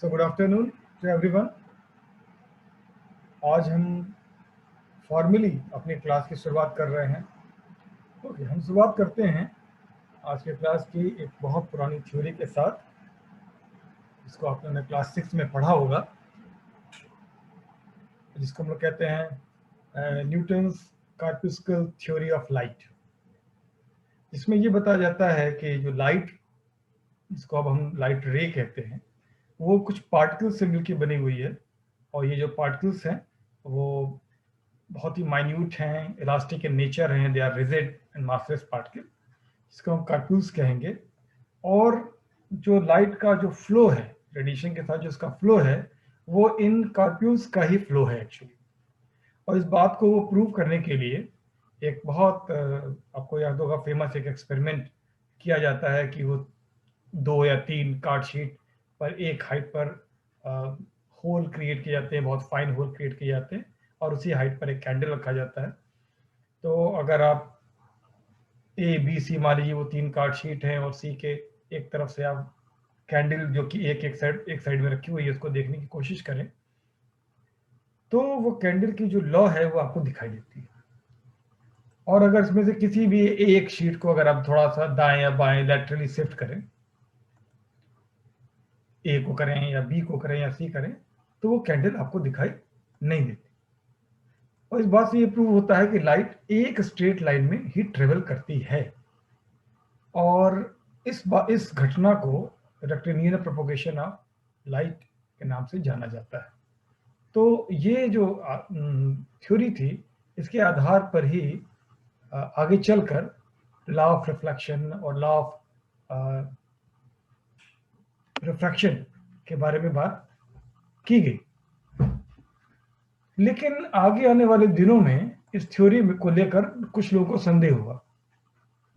So good afternoon to everyone. आज हम formally अपनी क्लास की शुरुआत कर रहे हैं। ओके, हम शुरुआत करते हैं आज के क्लास की एक बहुत पुरानी थ्योरी के साथ, जिसको आपने क्लास 6 में पढ़ा होगा, जिसको हम लोग कहते हैं Newton's corpuscular theory of light. जिसमें ये बताया जाता है कि जो लाइट, जिसको अब हम लाइट रे कहते हैं, वो कुछ पार्टिकल्स से मिलकर बनी हुई है। और ये जो पार्टिकल्स हैं वो बहुत ही माइन्यूट हैं, इलास्टिक इन नेचर हैं, they are rigid and massless particle, जिसको हम कार्टूल्स कहेंगे। और जो लाइट का जो फ्लो है, रेडिएशन के साथ जो इसका फ्लो है, वो इन कार्ट्यूल्स का ही फ्लो है एक्चुअली। और इस बात को वो प्रूव करने के लिए एक बहुत आपको याद होगा फेमस एक एक्सपेरिमेंट किया जाता है कि वो 2 या 3 कार्ड शीट पर एक हाइट पर होल क्रिएट किए जाते हैं, बहुत फाइन होल क्रिएट किए जाते हैं, और उसी हाइट पर एक कैंडल रखा जाता है। तो अगर आप ए बी सी, मान लीजिए वो 3 कार्ड शीट हैं, और सी के एक तरफ से आप कैंडल जो कि एक साइड में रखी हुई है उसको देखने की कोशिश करें, तो वो कैंडल की जो लौ है वो आपको दिखाई देती है। और अगर इसमें से किसी भी एक शीट को अगर आप थोड़ा सा दाएं या बाएं लैटरली शिफ्ट करें, ए को करें या बी को करें या सी करें, तो वो कैंडल आपको दिखाई नहीं देती। और इस बात से ये प्रूव होता है कि लाइट एक स्ट्रेट लाइन में ही ट्रेवल करती है। और इस घटना को रेक्टिलिनियर प्रोपगेशन ऑफ लाइट के नाम से जाना जाता है। तो ये जो थ्योरी थी, इसके आधार पर ही आगे चलकर लॉ ऑफ रिफ्लेक्शन और लॉ ऑफ रिफ्रैक्शन के बारे में बात की गई। लेकिन आगे आने वाले दिनों में इस थ्योरी को लेकर कुछ लोगों को संदेह हुआ,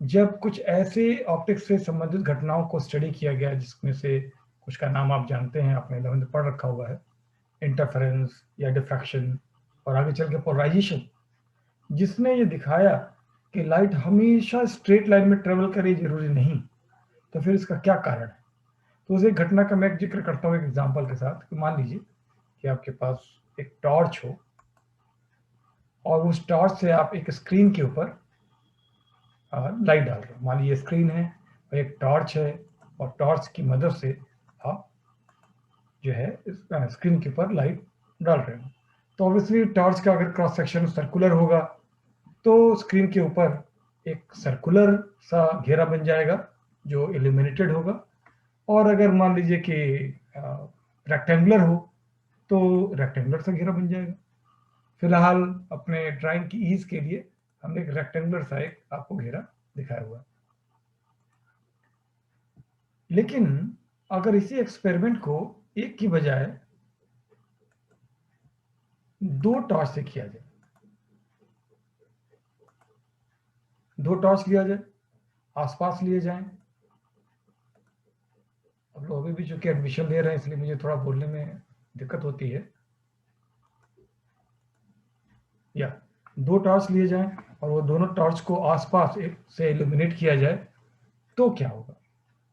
जब कुछ ऐसे ऑप्टिक्स से संबंधित घटनाओं को स्टडी किया गया, जिसमें से कुछ का नाम आप जानते हैं, आपने 11th में पढ़ रखा हुआ है, इंटरफेरेंस या डिफ्रैक्शन, और आगे चल के पोलराइजेशन, जिसने ये दिखाया कि लाइट हमेशा स्ट्रेट लाइन में ट्रेवल करे, जरूरी नहीं। तो फिर इसका क्या कारण है? तो उस एक घटना का मैं एक जिक्र करता हूँ एक एग्जाम्पल के साथ। कि मान लीजिए कि आपके पास एक टॉर्च हो, और उस टॉर्च से आप एक स्क्रीन के ऊपर लाइट डाल रहे हो। मान लीजिए स्क्रीन है और एक टॉर्च है, और टॉर्च की मदद से आप जो है स्क्रीन के ऊपर लाइट डाल रहे हो। तो ऑब्वियसली टॉर्च का अगर क्रॉस सेक्शन सर्कुलर होगा, तो स्क्रीन के ऊपर एक सर्कुलर सा घेरा बन जाएगा जो इल्यूमिनेटेड होगा। और अगर मान लीजिए कि रेक्टेंगुलर हो, तो रेक्टेंगुलर सा घेरा बन जाएगा। फिलहाल अपने ड्राइंग की ईज के लिए हमने एक रेक्टेंगुलर सा एक आपको घेरा दिखाया हुआ है। लेकिन अगर इसी एक्सपेरिमेंट को एक की बजाय 2 टॉर्च से किया जाए, 2 टॉर्च लिया जाए, आसपास लिए जाएं। अब लोग अभी भी चूंकि एडमिशन ले रहे हैं, इसलिए मुझे थोड़ा बोलने में दिक्कत होती है। या 2 टॉर्च लिए जाएं और वो दोनों टॉर्च को आसपास एक से इल्यूमिनेट किया जाए, तो क्या होगा?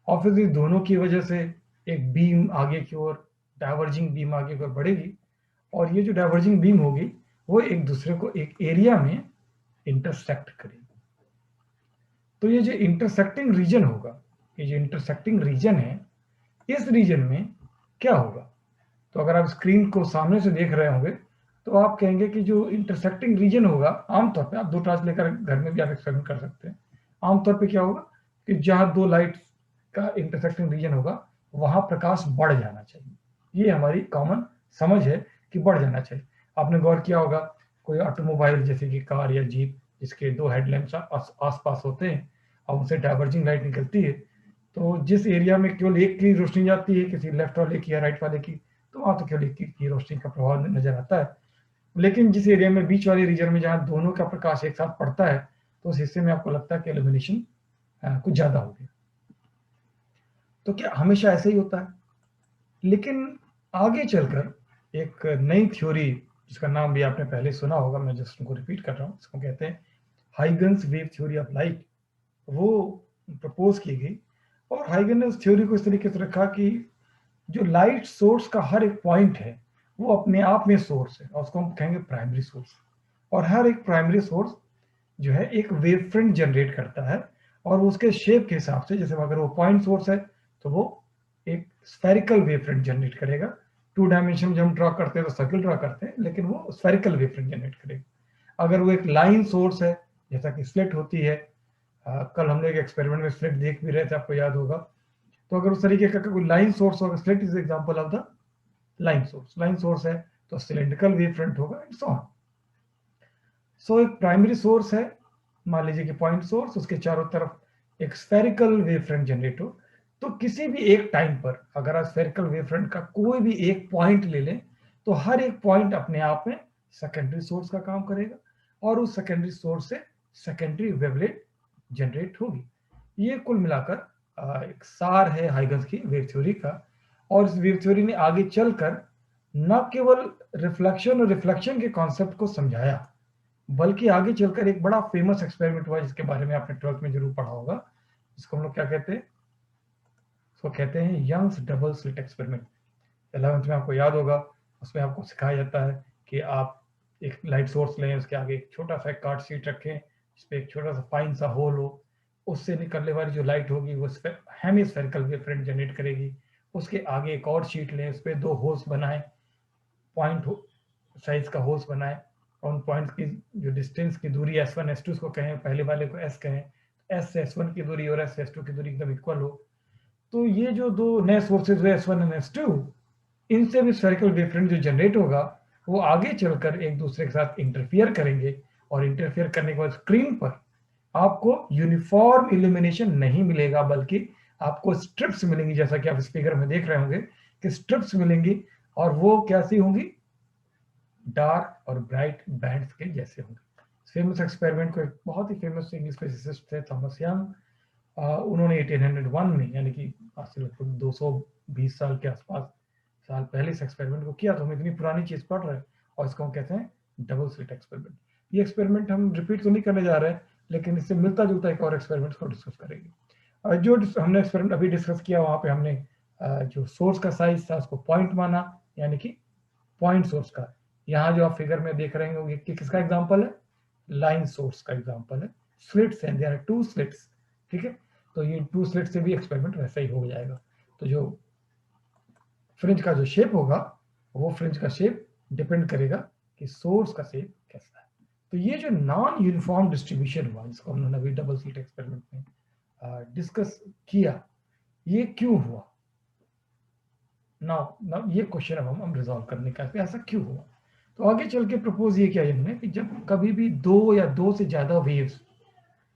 ऑब्वियसली दोनों की वजह से एक बीम आगे की ओर, डाइवर्जिंग बीम आगे की ओर बढ़ेगी, और ये जो डाइवर्जिंग बीम होगी वो एक दूसरे को एक एरिया में इंटरसेक्ट करेगी। तो ये जो इंटरसेक्टिंग रीजन होगा, ये जो इंटरसेक्टिंग रीजन है, इस रीजन में क्या होगा? तो अगर आप स्क्रीन को सामने से देख रहे होंगे, तो आप कहेंगे कि जो इंटरसेक्टिंग रीजन होगा, आमतौर पे आप 2 टॉर्च लेकर घर में भी आप एक्सपेरिमेंट कर सकते हैं। आमतौर पे क्या होगा कि जहां 2 लाइट का इंटरसेक्टिंग रीजन होगा, वहां प्रकाश बढ़ जाना चाहिए। ये हमारी कॉमन समझ है कि बढ़ जाना चाहिए। आपने गौर किया होगा, कोई ऑटोमोबाइल जैसे कि कार या जीप, जिसके 2 हेडलैम्प्स आसपास होते हैं और उनसे डाइवर्जिंग लाइट निकलती है, तो जिस एरिया में केवल एक की रोशनी जाती है, किसी लेफ्ट वाले की या राइट वाले की, तो वहां तो केवल एक की रोशनी का प्रभाव नजर आता है। लेकिन जिस एरिया में बीच वाले रीजन में जहां दोनों का प्रकाश एक साथ पड़ता है, तो उस हिस्से में आपको लगता है कि इल्यूमिनेशन कुछ ज्यादा हो गया। तो क्या हमेशा ऐसे ही होता है? लेकिन आगे चलकर एक नई थ्योरी, जिसका नाम भी आपने पहले सुना होगा, मैं जस्ट उनको रिपीट कर रहा हूँ, इसको कहते हैं Huygens wave theory of light, वो प्रपोज की गई। और हाइगन ने उस थ्योरी को इस तरीके से रखा कि जो लाइट सोर्स का हर एक पॉइंट है वो अपने आप में सोर्स है और उसको हम कहेंगे प्राइमरी सोर्स। और हर एक प्राइमरी सोर्स जो है एक वेव फ्रंट जनरेट करता है और उसके शेप के हिसाब से, जैसे अगर वो पॉइंट सोर्स है तो वो एक स्फेरिकल वेव फ्रंट जनरेट करेगा। 2 डायमेंशन जब हम ड्रॉ करते हैं तो सर्कल ड्रॉ करते हैं, लेकिन वो स्फेरिकल वेव फ्रंट जनरेट करेगा। अगर वो एक लाइन सोर्स है, जैसा कि स्लिट होती है, कल हमने एक एक्सपेरिमेंट में स्लिट देख भी रहे थे, आपको याद होगा। तो अगर उस तरीके का कोई लाइन सोर्स होगा, slit is example of the line source है तो सिलेंड्रिकल वेव फ्रंट होगा एंड सो ऑन। सो एक प्राइमरी सोर्स है, मान लीजिए कि पॉइंट सोर्स, उसके चारों तरफ एक स्फेरिकल वेव फ्रंट जनरेट हो, तो किसी भी एक टाइम पर अगर आप स्फेरिकल वेव फ्रंट का कोई भी एक पॉइंट ले लें तो हर एक पॉइंट अपने आप में सेकेंडरी सोर्स का काम करेगा और उस सेकेंडरी सोर्स से सेकेंडरी वेवलेट जनरेट होगी। ये कुल मिलाकर एक सार है हाइगन्स की वेव थ्योरी का। और इस वेव थ्योरी ने आगे चलकर न केवल रिफ्लेक्शन और रिफ्लेक्शन के कॉन्सेप्ट को समझाया, बल्कि आगे चलकर एक बड़ा फेमस एक्सपेरिमेंट हुआ जिसके बारे में आपने 12th में जरूर पढ़ा होगा, जिसको हम लोग क्या कहते हैं, उसको कहते हैं Young's double slit experiment. 11th में आपको याद होगा, उसमें आपको सिखाया जाता है कि आप एक लाइट सोर्स लें, उसके आगे एक छोटा सा कार्ड शीट रखें जिसपे एक छोटा सा फाइन सा होल हो, उससे निकलने वाली जो लाइट होगी वो हेमिस्फेरिकल वेव फ्रंट जनरेट करेगी। उसके आगे एक और शीट लें, उस पर 2 होल्स बनाएं, पॉइंट साइज का होल्स बनाएं, और उन पॉइंट्स की जो डिस्टेंस की दूरी S1 S2 को कहें, पहले वाले को S कहें, S से S1 की दूरी और S से S2 की दूरी एकदम इक्वल हो। तो ये जो 2 नए सोर्सेज हुए S1 और S2, इनसे भी स्फेरिकल वेव फ्रंट जो जनरेट होगा वो आगे चलकर एक दूसरे के साथ इंटरफियर करेंगे, और इंटरफियर करने के बाद स्क्रीन पर आपको यूनिफॉर्म इल्यूमिनेशन नहीं मिलेगा, बल्कि आपको स्ट्रिप्स मिलेंगी, जैसा कि आप इस फिगर में देख रहे होंगे कि स्ट्रिप्स मिलेंगी, और वो कैसी होंगी, डार्क और ब्राइट बैंड्स के जैसे होंगे। फेमस एक्सपेरिमेंट को एक बहुत ही फेमस इंग्लिश फिजिसिस्ट थे थॉमस यंग, उन्होंने 1801 में, यानी कि आज से लगभग 220 साल के आसपास साल पहले इस एक्सपेरिमेंट को किया। तो हम इतनी पुरानी चीज पढ़ रहे हैं, और इसको हम कहते हैं डबल स्लिट एक्सपेरिमेंट। ये एक्सपेरिमेंट हम रिपीट तो नहीं करने जा रहे हैं, लेकिन इससे मिलता जुलता एक और एक्सपेरिमेंट को डिस्कस करेंगे। जो हमने एक्सपेरिमेंट अभी डिस्कस किया, वहां पे हमने जो सोर्स का साइज था उसको पॉइंट माना, यानी कि पॉइंट सोर्स का। यहाँ जो आप फिगर में देख रहे होंगे कि किसका एग्जांपल है, लाइन सोर्स का एग्जांपल है। स्लिट्स हैं, देयर आर 2 स्लिट्स, ठीक है। तो ये 2 स्लिट से भी एक्सपेरिमेंट वैसा ही हो जाएगा। तो जो फ्रिंज का जो शेप होगा, वो फ्रिंज का शेप डिपेंड करेगा कि सोर्स का शेप कैसा है। तो ये जो नॉन यूनिफॉर्म डिस्ट्रीब्यूशन हुआ, जिसको हमने अभी डबल स्लिट एक्सपेरिमेंट में डिस्कस किया, ये क्यों हुआ। नाउ ये क्वेश्चन अब हम रिजॉल्व करने का, ऐसा क्यों हुआ। तो आगे चल के प्रपोज ये किया इन्होंने कि जब कभी भी 2 या 2 से ज्यादा वेव्स,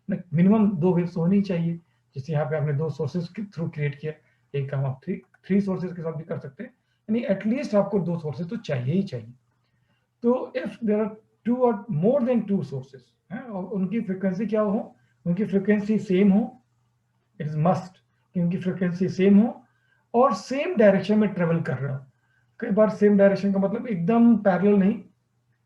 मिनिमम 2 वेव्स होनी चाहिए, जैसे यहाँ पे आपने 2 सोर्सेज के थ्रू क्रिएट किया, एक काम आप 3 सोर्सेज के साथ भी कर सकते हैं, यानी एटलीस्ट आपको 2 सोर्सेज तो चाहिए ही चाहिए। तो इफ देयर आर 2 और मोर देन 2 सोर्सेज, और उनकी फ्रिक्वेंसी क्या हो, उनकी फ्रिक्वेंसी सेम हो, इट इज मस्ट कि उनकी फ्रिक्वेंसी सेम हो और सेम डायरेक्शन में ट्रेवल कर रहा हो। कई बार सेम डायरेक्शन का मतलब एकदम पैरेलल नहीं,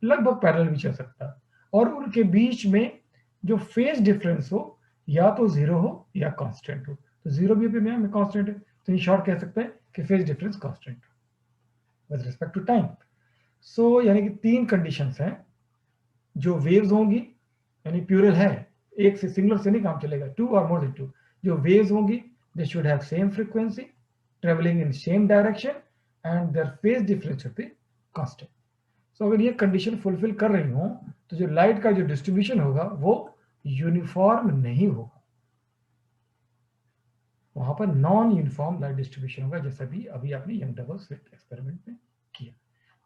लगभग पैरेलल भी चल सकता है, और उनके बीच में जो फेज डिफरेंस हो या तो 0 हो या कांस्टेंट हो। तो 0 भी में कांस्टेंट है, तो इन शॉर्ट कह सकते हैं कि फेज डिफरेंस कांस्टेंट हो विद रिस्पेक्ट टू टाइम। सो यानी कि 3 कंडीशंस हैं। जो वेव्स होंगी, यानी प्यूरल है, एक से सिंगुलर से नहीं काम चलेगा, 2 और मोर देन 2। जो वेव्स होंगी they should have same frequency, travelling in same direction, and their phase difference should be constant. So अगर ये कंडीशन फुलफिल कर रही हो, तो जो लाइट का जो डिस्ट्रीब्यूशन होगा वो यूनिफॉर्म नहीं होगा, वहां पर नॉन यूनिफॉर्म लाइट डिस्ट्रीब्यूशन होगा, जैसा भी अभी आपने यंग डबल स्लिट एक्सपेरिमेंट में किया।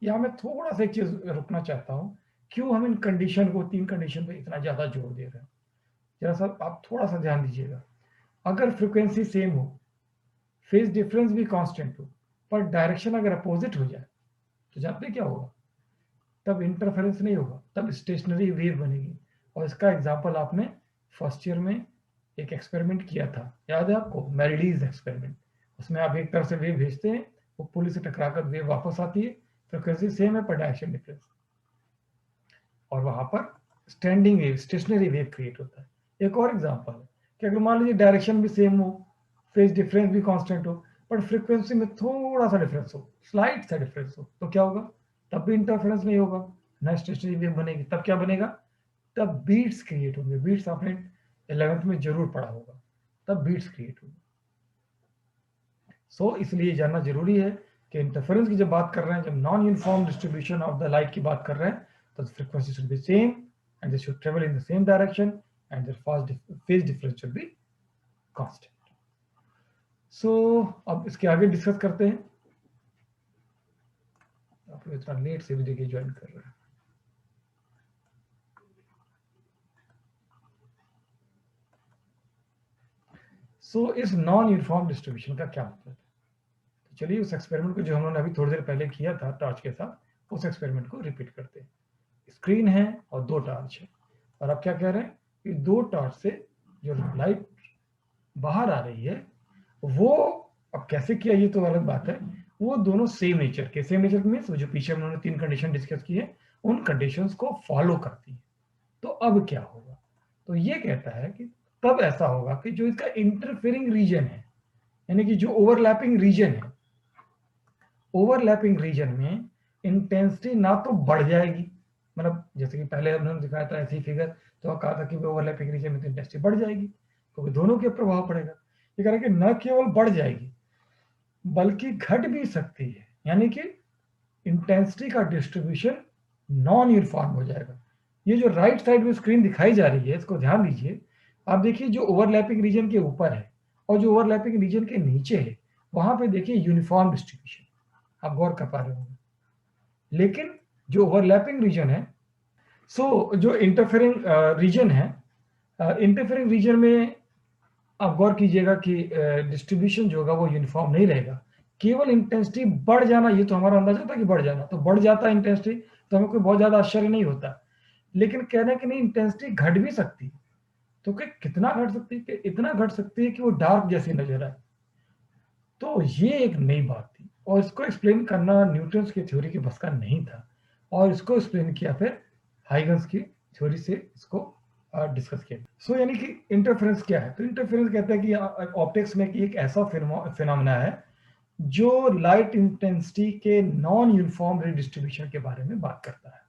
यहाँ मैं थोड़ा सा एक चीज रुकना चाहता हूँ, क्यों हम इन कंडीशन को, 3 कंडीशन पे इतना ज्यादा जोर दे रहे हैं, जरा सा आप थोड़ा सा ध्यान दीजिएगा। अगर फ्रिक्वेंसी सेम हो, फेज डिफरेंस भी कांस्टेंट हो, पर डायरेक्शन अगर अपोजिट हो जाए, तो जानते क्या होगा, तब इंटरफेरेंस नहीं होगा, तब स्टेशनरी वेव बनेगी। और इसका एग्जांपल आपने फर्स्ट ईयर में एक एक्सपेरिमेंट किया था, याद है आपको, मैरिडीज एक्सपेरिमेंट। उसमें आप एक तरफ से वेव भेजते हैं, वो पुली से टकराकर वेव वापस आती है, फ्रिक्वेंसी सेम है पर डायरेक्शन डिफरेंस, और वहां पर standing wave, stationary wave create होता है। एक और एग्जांपल है कि अगर मान लीजिए डायरेक्शन भी सेम हो, फेज डिफरेंस भी कांस्टेंट हो, पर फ्रीक्वेंसी में थोड़ा सा डिफरेंस हो, स्लाइट सा डिफरेंस हो, तो क्या होगा? तब भी इंटरफेरेंस नहीं होगा, ना स्टेशनरी वेव बनेगी। तब क्या बनेगा? तब बीट्स क्रिएट होंगे। बीट्स आपने 11th में जरूर पढ़ा होगा, तब बीट्स क्रिएट होंगे। सो इसलिए जानना जरूरी है कि इंटरफेरेंस की जब बात कर रहे हैं, जब non uniform distribution of the light की बात कर रहे हैं, तो frequency should be same and they should travel in the same direction and their phase difference should be constant. So अब इसके आगे डिस्कस करते हैं। आप लोग इतना लेट से भी देखिए ज्वाइन कर रहे हैं। सो इस नॉन यूनिफॉर्म डिस्ट्रीब्यूशन का क्या मतलब है? तो चलिए उस एक्सपेरिमेंट को जो हम लोगों ने अभी थोड़ी देर पहले किया था टॉर्च के साथ, उस एक्सपेरिमेंट को रिपीट करते हैं। स्क्रीन है और 2 टॉर्च है, और आप क्या कह रहे हैं कि 2 टॉर्च से जो लाइट बाहर आ रही है वो, अब कैसे किया ये तो अलग बात है, वो दोनों सेम नेचर के, सेम नेचर मीन्स जो पीछे उन्होंने 3 कंडीशन डिस्कस की है उन कंडीशंस को फॉलो करती है। तो अब क्या होगा? तो ये कहता है कि तब ऐसा होगा कि जो इसका इंटरफेयरिंग रीजन है, यानी कि जो ओवरलैपिंग रीजन है, ओवरलैपिंग रीजन में इंटेंसिटी ना तो बढ़ जाएगी, मतलब जैसे कि पहले हमने दिखाया था ऐसी फिगर, तो कहा था कि ओवरलैपिंग रीजन में तो इंटेंसिटी बढ़ जाएगी, क्योंकि दोनों के प्रभाव पड़ेगा। ये कह रहा है कि न केवल बढ़ जाएगी बल्कि घट भी सकती है, यानी कि इंटेंसिटी का डिस्ट्रीब्यूशन नॉन यूनिफॉर्म हो जाएगा। ये जो राइट साइड में स्क्रीन दिखाई जा रही है, इसको ध्यान दीजिए। आप देखिए जो ओवरलैपिंग रीजन के ऊपर है और जो ओवरलैपिंग रीजन के नीचे है, वहां पे देखिए यूनिफॉर्म डिस्ट्रीब्यूशन, आप गौर कर पा रहे होंगे। लेकिन जो ओवरलैपिंग रीजन है, सो जो इंटरफेयरिंग रीजन है, इंटरफेयरिंग रीजन में आप गौर कीजिएगा कि डिस्ट्रीब्यूशन जो होगा वो यूनिफॉर्म नहीं रहेगा, केवल इंटेंसिटी बढ़ जाना, ये तो हमारा अंदाजा था कि बढ़ जाना, तो बढ़ जाता है इंटेंसिटी, तो हमें कोई बहुत ज्यादा आश्चर्य नहीं होता। लेकिन कहना कि नहीं, इंटेंसिटी घट भी सकती है। तो कितना घट सकती है? कि इतना घट सकती है कि वो डार्क जैसी नजर आए। तो ये एक नई बात थी, और इसको एक्सप्लेन करना न्यूटन की थ्योरी के बस का नहीं था, और इसको एक्सप्लेन किया फिर हाइगन्स की थ्योरी से इसको डिस्कस किया। सो यानी कि इंटरफेरेंस क्या है? तो इंटरफेरेंस कहता है कि ऑप्टिक्स में कि एक ऐसा फिनोमेना है जो लाइट इंटेंसिटी के नॉन यूनिफॉर्म रिडिस्ट्रीब्यूशन के बारे में बात करता है।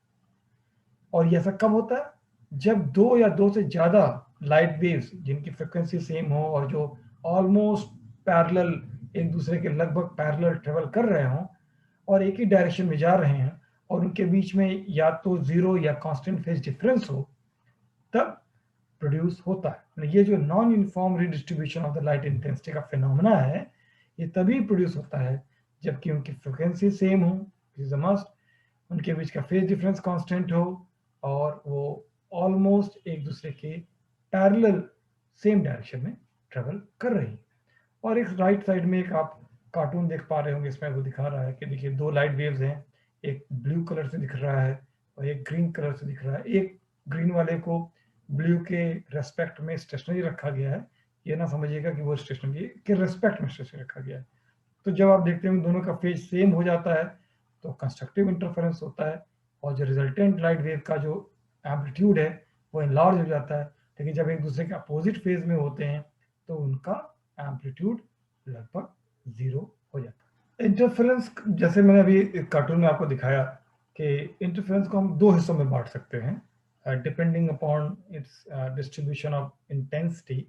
और ये ऐसा कब होता है? जब 2 या 2 से ज्यादा लाइट वेव्स जिनकी फ्रिक्वेंसी सेम हो और जो ऑलमोस्ट पैरेलल, एक दूसरे के लगभग पैरेलल ट्रेवल कर रहे हों और एक ही डायरेक्शन में जा रहे हैं, और उनके बीच में या तो जीरो या कांस्टेंट फेज डिफरेंस हो, तब प्रोड्यूस होता है। ये जो non uniform redistribution of the light intensity का फिनोमेना है, ये तभी प्रोड्यूस होता है जबकि उनकी फ्रिक्वेंसी सेम हो, इज अ मस्ट, उनके बीच का फेज डिफरेंस कांस्टेंट हो, और वो ऑलमोस्ट एक दूसरे के पैरेलल सेम डायरेक्शन में ट्रेवल कर रही है। और एक राइट साइड में एक आप कार्टून देख पा रहे होंगे, इसमें वो दिखा रहा है कि देखिए 2 लाइट वेव्स हैं, एक ब्लू कलर से दिख रहा है और एक ग्रीन कलर से दिख रहा है। एक ग्रीन वाले को ब्लू के रेस्पेक्ट में स्टेशनरी रखा गया है, ये ना समझिएगा कि वो स्टेशनरी के रेस्पेक्ट में स्टेशनरी रखा गया है। तो जब आप देखते हैं दोनों का फेज सेम हो जाता है तो कंस्ट्रक्टिव इंटरफेरेंस होता है, और जो रिजल्टेंट लाइट वेव का जो एम्पलीट्यूड है वो इनलार्ज हो जाता है। लेकिन जब एक दूसरे के अपोजिट फेज में होते हैं तो उनका एम्पलीट्यूड लगभग 0 हो जाता है। इंटरफेरेंस, जैसे मैंने अभी एक कार्टून में आपको दिखाया कि इंटरफेरेंस को हम 2 हिस्सों में बांट सकते हैं depending upon its distribution of intensity.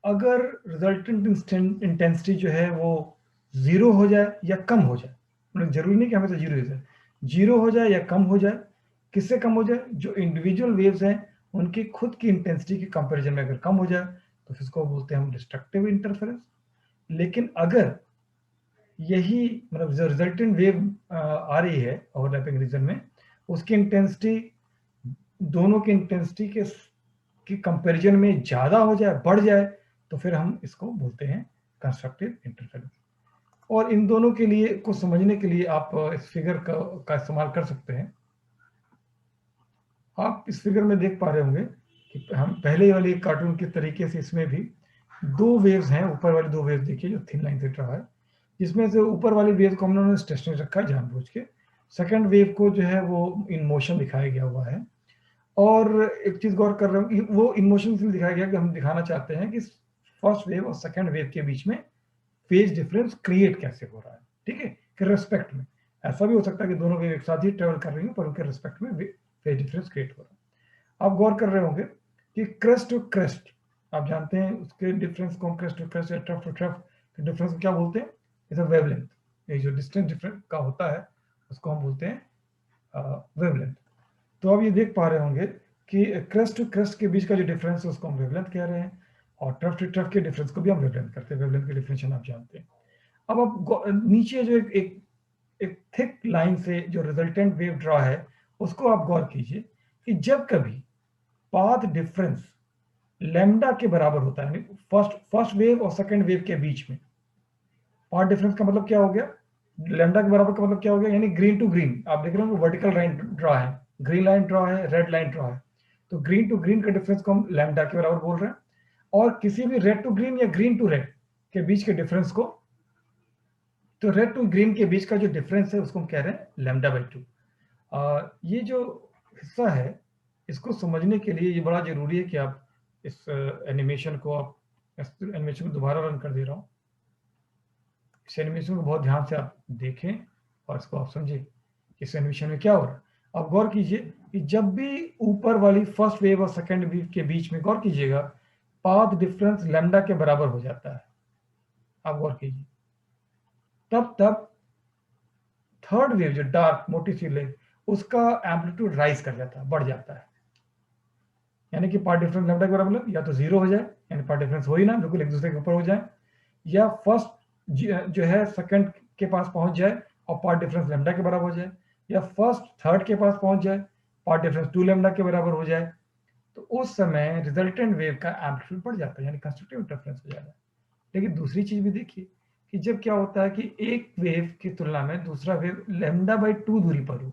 अगर रिजल्टेंट इंटेंसिटी जो है वो 0 हो जाए या कम हो जाए, मतलब जरूरी नहीं कि हमेशा 0 हो जाए, 0 हो जाए या कम हो जाए, किससे कम हो जाए? जो इंडिविजुअल वेव्स हैं उनकी खुद की इंटेंसिटी के कंपैरिजन में अगर कम हो जाए तो फिर इसको बोलते हैं हम डिस्ट्रक्टिव इंटरफेरेंस। लेकिन अगर यही, मतलब जो रिजल्टेंट वेव आ रही है ओवरलैपिंग रीजन में, उसकी इंटेंसिटी दोनों की इंटेंसिटी के कंपैरिजन में ज्यादा हो जाए, बढ़ जाए, तो फिर हम इसको बोलते हैं कंस्ट्रक्टिव इंटरफेरेंस। और इन दोनों के लिए को समझने के लिए आप इस फिगर का इस्तेमाल कर सकते हैं। आप इस फिगर में देख पा रहे होंगे कि हम पहले वाली कार्टून के तरीके से इसमें भी 2 वेव्स हैं। ऊपर वाली 2 वेव्स देखिए जो थिन लाइन से रहा है, जिसमें से ऊपर वाली वेव को हमने स्टेशनरी रखा है जानबूझ के, सेकंड वेव को जो है वो इन मोशन दिखाया गया हुआ है। और एक चीज गौर कर रहे हो कि वो इन मोशन इसलिए दिखाया गया कि हम दिखाना चाहते हैं कि फर्स्ट वेव और सेकंड वेव के बीच में फेज डिफरेंस क्रिएट कैसे हो रहा है, ठीक है, कि रिस्पेक्ट में। ऐसा भी हो सकता है कि दोनों वेव एक साथ ही ट्रेवल कर रही हैं पर उनके रिस्पेक्ट में फेज डिफरेंस क्रिएट हो रहा है। आप गौर कर रहे होंगे कि क्रेस्ट टू क्रेस्ट, आप जानते हैं उसके डिफरेंस को हम क्रेस्ट टू क्रेस्ट या ट्रफ टू ट्रफ के डिफरेंस को क्या बोलते हैं, इसे वेवलेंथ। ये जो डिस्टेंस डिफरेंस का होता है उसको हम बोलते हैं वेवलेंथ। तो आप ये देख पा रहे होंगे कि क्रेस्ट टू क्रेस्ट के बीच का जो डिफरेंस है उसको हम वेवलेंथ कह रहे हैं, और ट्रफ टू ट्रफ के डिफरेंस को भी हम वेवलेंथ करते हैं। वेवलेंथ के डिफिनेशन आप जानते हैं। अब आप नीचे जो एक थिक लाइन से जो रिजल्टेंट वेव ड्रा है उसको आप गौर कीजिए कि जब कभी पाथ डिफरेंस लैम्डा के बराबर होता है, फर्स्ट वेव और सेकंड वेव के बीच में पाथ डिफरेंस का मतलब क्या हो गया, लैम्डा के बराबर का मतलब क्या हो गया, यानी ग्रीन टू ग्रीन। आप देख रहे हो वर्टिकल लाइन ड्रा है, ग्रीन लाइन ड्रा है, रेड लाइन ड्रा है, तो ग्रीन टू ग्रीन का डिफरेंस को हम लैम्डा के बराबर बोल रहे हैं। और किसी भी रेड टू ग्रीन या ग्रीन टू रेड के बीच के डिफरेंस को, तो रेड टू ग्रीन के बीच का जो डिफरेंस है उसको हम कह रहे हैं लैम्डा बाई 2। ये जो हिस्सा है इसको समझने के लिए ये बड़ा जरूरी है कि आप इस एनिमेशन को, आप इस एनिमेशन को दोबारा रन कर दे रहा हूँ। इस एनिमेशन को बहुत ध्यान से आप देखें और इसको आप समझें कि इस एनिमेशन में क्या हो रहा है। आप गौर कीजिए कि जब भी ऊपर वाली फर्स्ट वेव और सेकंड वेव के बीच में, गौर कीजिएगा, पाथ डिफरेंस लैम्डा के बराबर हो जाता है, आप गौर कीजिए, तब थर्ड वेव जो डार्क मोटी सी लेग उसका एम्पलीट्यूड राइज कर जाता है, बढ़ जाता है। यानी कि पार्ट डिफरेंस लैम्डा के बराबर या तो जीरो हो जाए, यानी पार्ट डिफरेंस हो ही ना, बिल्कुल एक दूसरे के ऊपर हो जाए, या फर्स्ट जो है सेकंड के पास पहुंच जाए और पार्ट डिफरेंस लैम्डा के बराबर हो जाए, या फर्स्ट थर्ड के पास पहुंच जाए, पार्ट डिफरेंस 2 लैम्डा के बराबर हो जाए, तो उस समय रिजल्टेंट वेव का एम्पलीट्यूड बढ़ जाता है, यानी कंस्ट्रक्टिव इंटरफेरेंस हो जाता है। लेकिन दूसरी चीज भी देखिए कि जब क्या होता है कि एक वेव की तुलना में दूसरा वेव लैम्डा बाई 2 दूरी पर हो,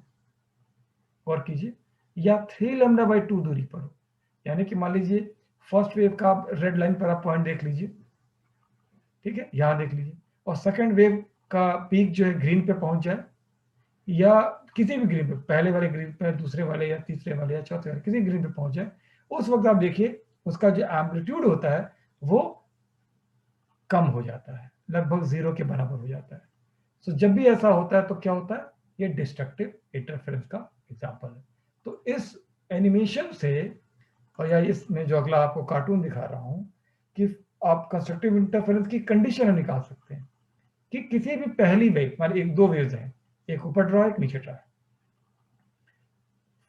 गौर कीजिए, या 3 लैम्डा बाई 2 दूरी पर हो, यानी कि मान लीजिए फर्स्ट वेव का आप रेड लाइन पर आप पॉइंट देख लीजिए, ठीक है, यहां देख लीजिए, और सेकंड वेव का पीक जो है ग्रीन पे पहुंच जाए, या किसी भी ग्रीन पे, पहले वाले ग्रीन पे, दूसरे वाले या तीसरे वाले या चौथे वाले किसी ग्रीन पे पहुंच जाए, उस वक्त आप देखिए उसका जो एम्पलीट्यूड होता है वो कम हो जाता है, लगभग जीरो के बराबर हो जाता है। सो जब भी ऐसा होता है तो क्या होता है, ये डिस्ट्रक्टिव इंटरफेरेंस का एग्जांपल है। तो इस एनिमेशन से, और या इसमें जो अगला आपको कार्टून दिखा रहा हूं, कि आप कंस्ट्रक्टिव इंटरफेरेंस की कंडीशन निकाल सकते हैं कि किसी भी पहली वेव, मान एक दो वेव्स हैं, एक ऊपर ड्रा है एक नीचे ड्रा है,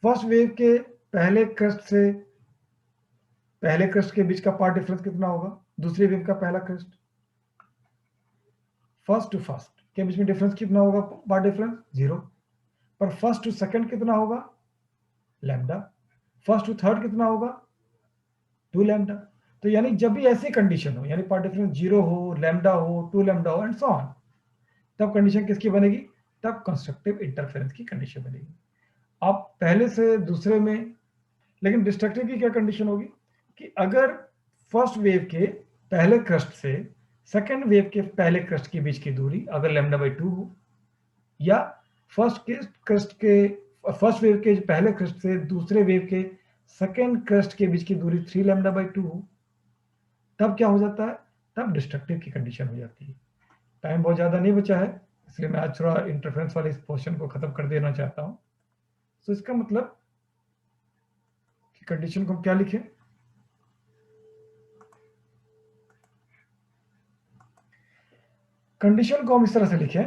फर्स्ट वेव के पहले क्रस्ट के बीच का पार्ट डिफरेंस कितना होगा, दूसरी वेव का पहला क्रस्ट, फर्स्ट टू फर्स्ट के बीच में डिफरेंस कितना होगा, पार्ट डिफरेंस 0, पर फर्स्ट टू सेकंड कितना होगा, लैम्डा, फर्स्ट टू थर्ड कितना होगा, 2 लैम्डा। तो यानी जब भी ऐसी कंडीशन हो, यानी पार्ट डिफरेंस 0 हो, लैम्डा हो, 2 लैम्डा हो एंड सो ऑन, तब कंडीशन किसकी बनेगी, तब कंस्ट्रक्टिव इंटरफेरेंस की कंडीशन बनेगी। आप पहले से दूसरे में, लेकिन डिस्ट्रक्टिव की क्या कंडीशन होगी कि अगर फर्स्ट वेव के पहले क्रस्ट से सेकंड वेव के पहले क्रस्ट के बीच की दूरी अगर लैम्डा बाई 2 हो, या फर्स्ट वेव के पहले क्रस्ट से दूसरे वेव के सेकंड क्रस्ट के बीच की दूरी 3 लैम्डा बाई 2 हो, तब क्या हो जाता है, तब डिस्ट्रक्टिव की कंडीशन हो जाती है। टाइम बहुत ज्यादा नहीं बचा है, इसलिए मैं आज थोड़ा इंटरफेरेंस वाले इस पोर्शन को खत्म कर देना चाहता हूं। तो इसका मतलब कि कंडीशन को हम क्या लिखें, कंडीशन को हम इस तरह से लिखें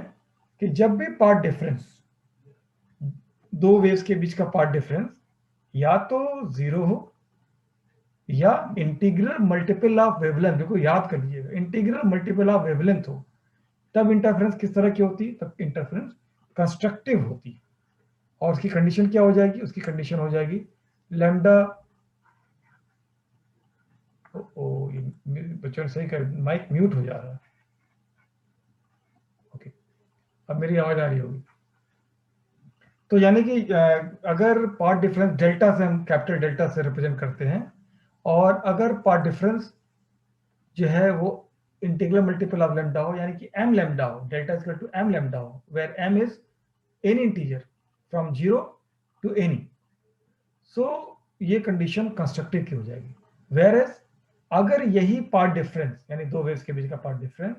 कि जब भी पार्ट डिफरेंस, दो वेव्स के बीच का पार्ट डिफरेंस या तो 0 हो या इंटीग्रल मल्टीपल ऑफ वेवलेंथ, देखो याद कर लीजिएगा, इंटीग्रल मल्टीपल ऑफ वेवलेंथ हो, तब इंटरफेरेंस किस तरह की होती है, तब इंटरफेरेंस कंस्ट्रक्टिव होती है। और उसकी कंडीशन क्या हो जाएगी, उसकी कंडीशन हो जाएगी लैम्डा, बच्चों ने सही कर, माइक म्यूट हो जा रहा है, ओके, अब मेरी आवाज आ रही होगी। तो यानी कि अगर पार्ट डिफरेंस डेल्टा से, हम कैपिटल डेल्टा से रिप्रेजेंट करते हैं, और अगर पार्ट डिफरेंस जो है वो इंटीग्रल मल्टीपल ऑफ लैम्डा हो, यानी कि m लैम्डा हो, delta is equal to m lambda हो, where m is any integer from 0 to any, so ये कंडीशन कंस्ट्रक्टिव की हो जाएगी। वेयर एज अगर यही पार्ट डिफरेंस, यानी दो वेव्स के बीच का part difference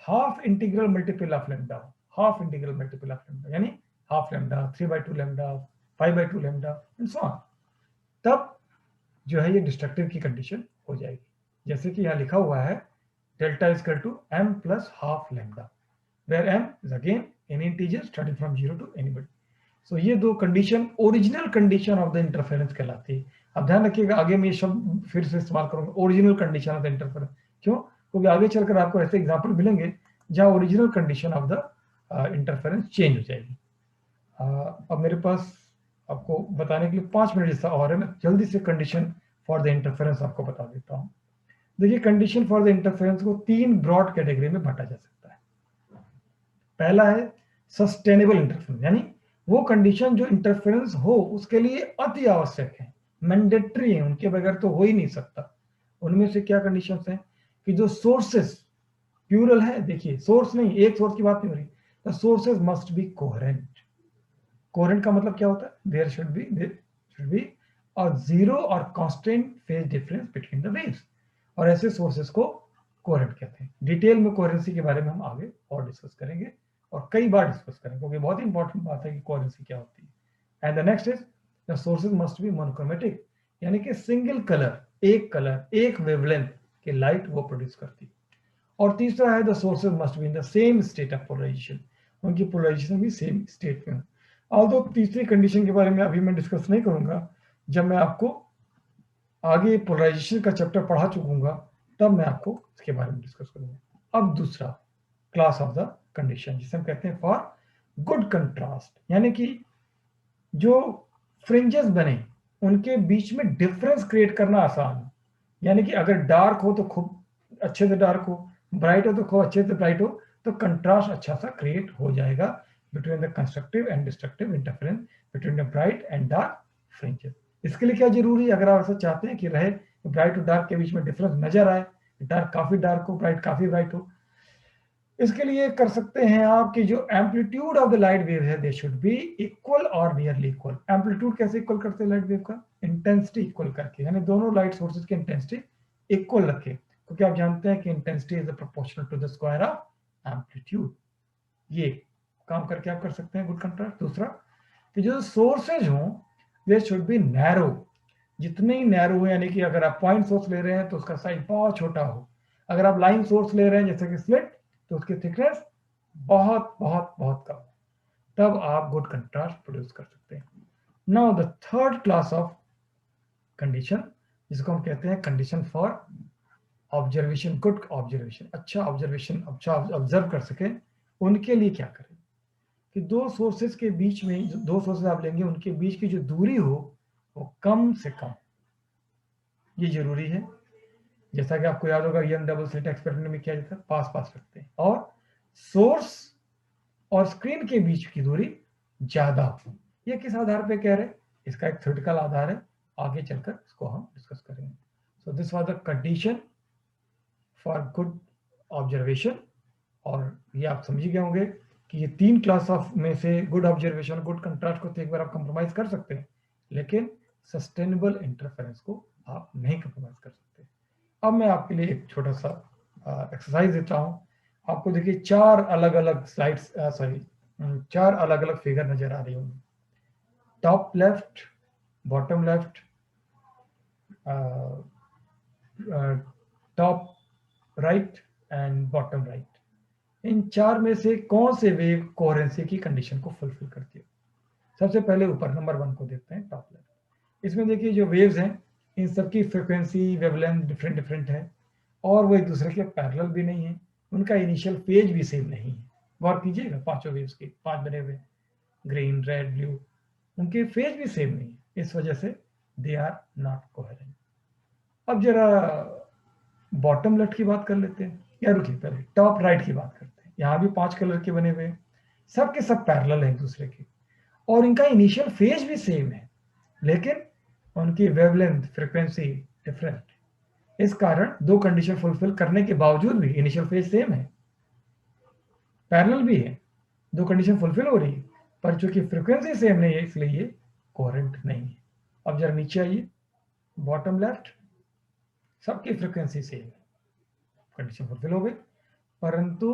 half integral multiple of lambda, half integral multiple of lambda यानी half lambda, 3/2 lambda, 5/2 lambda and so on, तब जो है ये डिस्ट्रक्टिव की कंडीशन हो जाएगी। जैसे कि यहाँ लिखा हुआ है delta is equal to m plus half lambda, where m is again any integer starting from 0 to anybody. So ये दो condition original condition of the interference कहलाती है। अब ध्यान रखिएगा, आगे मैं ये शब्द फिर से इस्तेमाल करूंगा, original condition of the interference. क्यों? क्योंकि आगे चलकर आपको ऐसे एग्जाम्पल मिलेंगे जहां original condition of the interference change हो जाएगी। अब मेरे पास आपको बताने के लिए 5 मिनट जैसा और है, मैं जल्दी से कंडीशन फॉर द इंटरफेरेंस आपको बता देता हूँ। देखिए, कंडीशन फॉर द इंटरफेरेंस को 3 ब्रॉड कैटेगरी में बांटा जा सकता है। पहला है सस्टेनेबल इंटरफेरेंस, यानी वो कंडीशन जो इंटरफेरेंस हो उसके लिए अति आवश्यक है, मैंडेटरी है, उनके बगैर तो हो ही नहीं सकता। उनमें से क्या कंडीशंस हैं कि जो सोर्सेस प्यूरल है, देखिए सोर्स नहीं, एक सोर्स की बात नहीं हो रही, the sources must be coherent. Coherent का मतलब क्या होता है? There should be a zero और constant phase difference between the waves, और ऐसे सोर्सेस को कोहेरेंट कहते हैं। डिटेल में कोहेरेंसी के बारे में हम आगे और डिस्कस करेंगे, और कई बार डिस्कस करेंगे, क्योंकि बहुत इंपॉर्टेंट बात है कि कोहेरेंसी क्या होती है। And the next is the sources must be monochromatic, यानी कि सिंगल कलर एक वेवलेंथ के लाइट वो प्रोड्यूस करती है। और तीसरा है the sources must be in the same state of polarisation, उनकी पोलराइजेशन भी सेम स्टेट में हो। ऑल्दो तीसरी कंडीशन के बारे में अभी मैं डिस्कस नहीं करूंगा, जब मैं आपको आगे पोलराइजेशन का चैप्टर पढ़ा चुकूंगा तब मैं आपको इसके बारे में डिस्कस करूंगा। अब दूसरा क्लास ऑफ द कंडीशन जिसे हम कहते हैं फॉर गुड कंट्रास्ट, यानी कि जो फ्रिंजेस बने उनके बीच में डिफरेंस क्रिएट करना आसान है। यानी कि अगर डार्क हो तो खूब अच्छे से डार्क हो, ब्राइट हो तो खूब अच्छे से ब्राइट हो, तो कंट्रास्ट अच्छा सा क्रिएट हो जाएगा between the constructive and destructive interference between the bright and dark fringes. इसके लिए क्या जरूरी है, अगर आप ऐसा चाहते हैं कि रहे ब्राइट और डार्क के बीच में डिफरेंस नजर आए, डार्क काफी डार्क हो, ब्राइट काफी ब्राइट हो, इसके लिए कर सकते हैं आप कि जो amplitude of the light wave है दे शुड बी इक्वल और नियरली इक्वल। एम्पलीट्यूड कैसे इक्वल करते हैं लाइट वेव का? इंटेंसिटी इक्वल करके, यानी दोनों लाइट सोर्सेज की इंटेंसिटी इक्वल रखे, क्योंकि आप जानते हैं कि intensity is proportional to the square of amplitude. ये काम करके आप कर सकते हैं गुड कंट्रास्ट। दूसरा कि जो सोर्सेज हों दे शुड बी नैरो, जितने ही नैरो हो, यानी कि अगर आप पॉइंट सोर्स ले रहे हैं तो उसका साइज बहुत छोटा हो, अगर आप लाइन सोर्स ले रहे हैं जैसे कि स्लिट तो उसकी थिकनेस बहुत बहुत बहुत कम, तब आप गुड कंट्रास्ट प्रोड्यूस कर सकते हैं। Now the third class of condition जिसको हम कहते हैं condition for observation, good observation, अच्छा ऑब्जर्वेशन, अच्छा ऑब्जर्व कर सके, उनके लिए क्या करें कि दो सोर्सेज के बीच में, दो सोर्सेज आप लेंगे उनके बीच की जो दूरी हो वो कम से कम, ये जरूरी है। जैसा कि आपको याद होगा यंग डबल स्लिट एक्सपेरिमेंट में क्या जाता है, पास पास रखते हैं, और सोर्स और स्क्रीन के बीच की दूरी ज्यादा हो। ये किस आधार पे कह रहे हैं? इसका एक थ्योरेटिकल आधार है, आगे चलकर इसको हम डिस्कस करेंगे। So this was the condition for good observation, और ये आप समझ गए होंगे कि ये 3 क्लास ऑफ में से गुड ऑब्जर्वेशन, गुड कंट्रास्ट को तो एक बार आप कंप्रोमाइज कर सकते हैं, लेकिन सस्टेनेबल इंटरफेरेंस को आप नहीं कंप्रोमाइज कर सकते। अब मैं आपके लिए एक छोटा सा एक्सरसाइज देता हूं। आपको देखिए 4 अलग अलग स्लाइड्स, सॉरी 4 अलग अलग फिगर नजर आ रही होंगी। Top left, bottom left, top right and bottom right. इन 4 में से कौन से वेव कोहेरेंसी की कंडीशन को फुलफिल करती है? सबसे पहले ऊपर नंबर 1 को देखते हैं, टॉप लेफ्ट। इसमें देखिए जो वेव्स हैं इन सबकी फ्रिक्वेंसी वेवलेंथ डिफरेंट डिफरेंट है, और वो एक दूसरे के पैरेलल भी नहीं है, उनका इनिशियल फेज भी सेम नहीं है। गौर कीजिएगा, पांचों वेव्स के 5 बने हुए, ग्रीन रेड ब्लू, उनके फेज भी सेम नहीं है, इस वजह से दे आर नॉट कोहेरेंट। अब जरा बॉटम लेफ्ट की बात कर लेते हैं, या रुकिए पहले टॉप राइट की बात करते हैं। यहाँ भी 5 कलर के बने हुए, सब के सब पैरेलल है एक दूसरे के, और इनका इनिशियल फेज भी सेम है, लेकिन उनकी वेवलेंथ फ्रीक्वेंसी डिफरेंट। इस कारण दो कंडीशन फुलफिल करने के बावजूद भी इनिशियल फेज सेम है, पैरेलल भी है, दो कंडीशन फुलफिल हो रही है, पर चूंकि फ्रीक्वेंसी सेम नहीं है इसलिए ये कोहेरेंट नहीं है। अब जरा नीचे आइए, बॉटम लेफ्ट, सबकी फ्रीक्वेंसी सेम है, कंडीशन फुलफिल हो गई। परंतु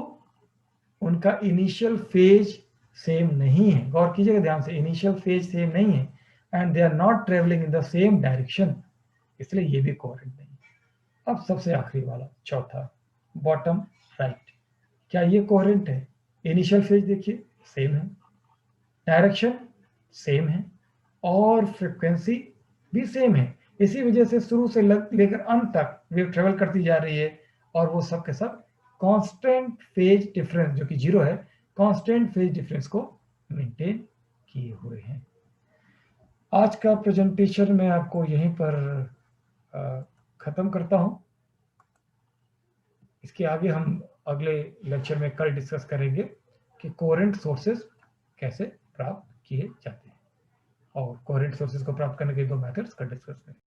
उनका इनिशियल फेज सेम नहीं है। गौर कीजिएगा ध्यान से, इनिशियल फेज सेम नहीं है and they are not travelling in the same direction, इसलिए ये भी कोहेरेंट नहीं है। अब सबसे आखिरी वाला चौथा, बॉटम राइट, क्या ये कोहेरेंट है? इनिशियल फेज देखिए सेम है, डायरेक्शन सेम है और फ्रीक्वेंसी भी सेम है। इसी वजह से शुरू से लेकर अंत तक वेव ट्रेवल करती जा रही है और वो सब के सब कांस्टेंट फेज डिफरेंस जो कि 0 है, कांस्टेंट फेज डिफरेंस को मेंटेन किए हुए हैं। आज का प्रेजेंटेशन मैं आपको यहीं पर खत्म करता हूं। इसके आगे हम अगले लेक्चर में कल डिस्कस करेंगे कि कोहेरेंट सोर्सेज कैसे प्राप्त किए जाते हैं और कोहेरेंट सोर्सेज को प्राप्त करने के 2 मेथड्स का डिस्कस करेंगे।